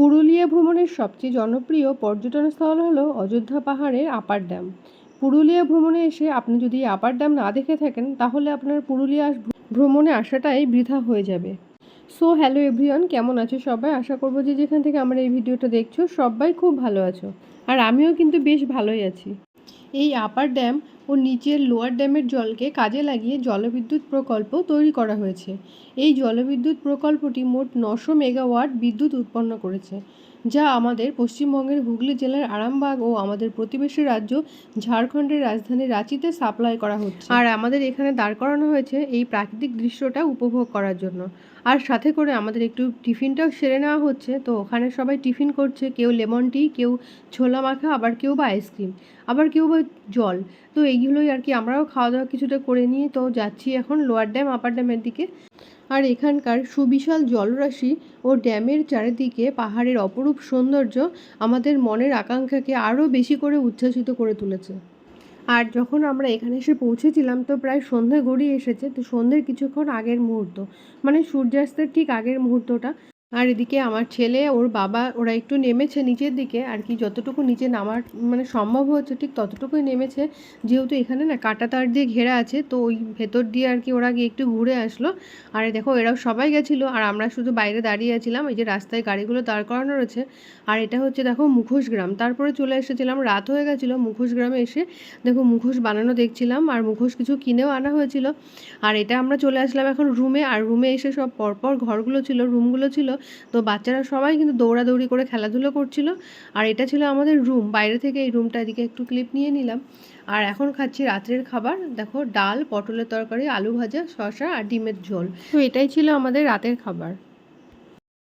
পুরুলিয়া ভ্রমণের সবচেয়ে জনপ্রিয় পর্যটনস্থল হলো অযোধ্যা পাহাড়ের আপার ড্যাম। পুরুলিয়া ভ্রমণে এসে আপনি যদি আপার ড্যাম না দেখে থাকেন তাহলে আপনার পুরুলিয়া ভ্রমণে আসাটাই বৃথা হয়ে যাবে। সো হ্যালো এভরিওয়ান, কেমন আছো সবাই? আশা করবো যে যেখান থেকে আমার এই ভিডিওটা দেখছো সবাই খুব ভালো আছো, আর আমিও কিন্তু বেশ ভালোই আছি। এই আপার ড্যাম ও নিচের লোয়ার ড্যামের জলকে কাজে লাগিয়ে জলবিদ্যুৎ প্রকল্প তৈরি করা হয়েছে। এই জলবিদ্যুৎ প্রকল্পটি মোট 900 মেগাওয়াট বিদ্যুৎ উৎপন্ন করেছে, যা আমাদের পশ্চিমবঙ্গের হুগলি জেলার আরামবাগ ও আমাদের প্রতিবেশী রাজ্য ঝাড়খণ্ডের রাজধানী রাঁচিতে সাপ্লাই করা হচ্ছে। আর আমাদের এখানে দাঁড় করানো হয়েছে এই প্রাকৃতিক দৃশ্যটা উপভোগ করার জন্য। আর সাথে করে আমাদের একটু টিফিনটাও সেরে নেওয়া হচ্ছে। তো ওখানে সবাই টিফিন করছে, কেউ লেমন টি, কেউ ছোলা মাখা, আবার কেউ বা আইসক্রিম, আবার কেউ বা জল। তো এইগুলোই আর কি, আমরাও খাওয়া দাওয়া কিছুটা করে নিয়ে তো যাচ্ছি এখন লোয়ার ড্যাম আপার ড্যামের দিকে। আর এখানকার সুবিশাল জলরাশি ও ড্যামের চারিদিকে পাহাড়ের অপরূপ সৌন্দর্য আমাদের মনের আকাঙ্ক্ষাকে আরও বেশি করে উচ্ছ্বাসিত করে তুলেছে। আর যখন আমরা এখানে এসে পৌঁছেছিলাম তো প্রায় সন্ধ্যা গড়িয়ে এসেছে। তো সন্ধ্যের কিছুক্ষণ আগের মুহূর্ত, মানে সূর্যাস্তের ঠিক আগের মুহূর্তটা। আর এদিকে আমার ছেলে, ওর বাবা, ওরা একটু নেমেছে নিচের দিকে আর কি, যতটুকু নিচে নামার মানে সম্ভব হচ্ছে ঠিক ততটুকুই নেমেছে। যেহেতু এখানে না কাঁটা তার দিয়ে ঘেরা আছে, তো ওই ভেতর দিয়ে আর কি ওরা গিয়ে একটু ঘুরে আসলো। আর দেখো এরাও সবাই গেছিলো আর আমরা শুধু বাইরে দাঁড়িয়ে আছিলাম। এই যে রাস্তায় গাড়িগুলো দাঁড় করানো রয়েছে। আর এটা হচ্ছে দেখো মুখোশ গ্রাম। তারপরে চলে এসেছিলাম, রাত হয়ে গেছিলো। মুখোশ গ্রামে এসে দেখো মুখোশ বানানো দেখছিলাম, আর মুখোশ কিছু কিনেও আনা হয়েছিল। আর এটা আমরা চলে আসলাম এখন রুমে। আর রুমে এসে সব পরপর ঘরগুলো ছিল, রুমগুলো ছিল। তো বাচ্চারা সবাই কিন্তু দৌড়াদৌড়ি করে খেলাধুলো করছিল। আর এটা ছিল আমাদের রুম। বাইরে থেকে এই রুমটা, এদিকে একটু ক্লিপ নিয়ে নিলাম। আর এখন খাচ্ছি রাত্রের খাবার। দেখো ডাল, পটলের তরকারি, আলু ভাজা, শসা আর ডিমের ঝোল। তো এটাই ছিল আমাদের রাতের খাবার।